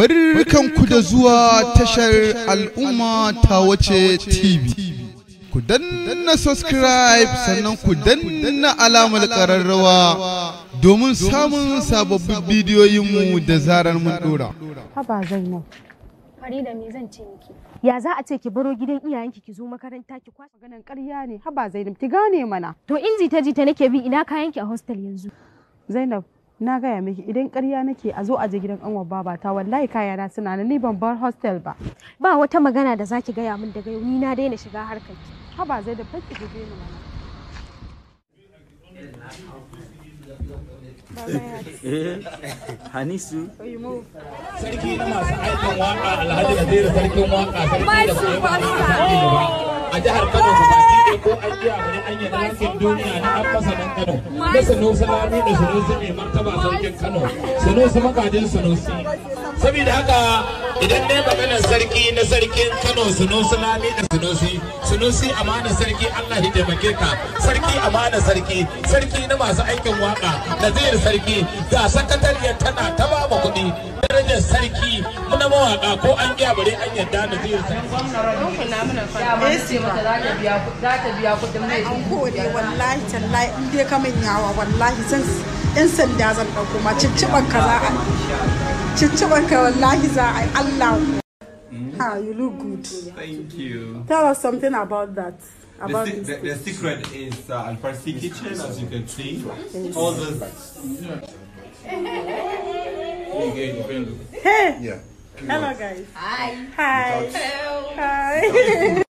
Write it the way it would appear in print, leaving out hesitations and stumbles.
Barkanku da zuwa tashar Al'umma ta wace TV. Ku danna subscribe sannan ku danna alamar ƙararrawa domin samun sababbin bidiyoyinmu da zarar mun dora. Haba Zainab. Farida me zan ce miki? Ya za a ce ki baro gidan iyayenki ki zo makaranta ki kwashe maganan ƙarya ne? Haba Zainab ki gane mana. To in jita nake bi ina kayanki a hostel yanzu. Zainab na gaya miki idan ƙarya nake a zo a je gidan ƙanwar babata wallahi kayana suna nan ni ban bar hostel ba. Ba wata magana da zaki gaya min daga yau ni na daina shiga harkar ki. Haba Zainab fa ki guje ni mana. Hanisu. Sarki na masu aikin waka Alhaji Naziru sarkin waka a jihar Kano ba baki ko an jiya wani an yi rankin duniya na an masanin Kano da Sanusi Lami da Sanusi mai martaba sarkin Kano Sanusi makajin Sanusi saboda haka idan ne maganar sarki na sarkin Kano Sanusi Lami da Sanusi amana sarki Allah ya taimake ka sarki amana sarki na masu aikin waka Naziru sarki ga sakatariyar tana ta ba mu kuɗi darajar sarki muna mawaka ko an giya bare an yadda Naziru sarki za ta biya kudin mai an gode wallahi tallahi in dai ka min yawa wallahi zan yan sanda zan dauko ma cicciban ka za a cicciban ka wallahi za a Allah ha you look good. Thank you. Tell us something about that. About the secret is Al Farsi kitchen, as you can see. Yes. All this. Hey. Yeah. Hello guys. Hi. Hi. Hello. Hi.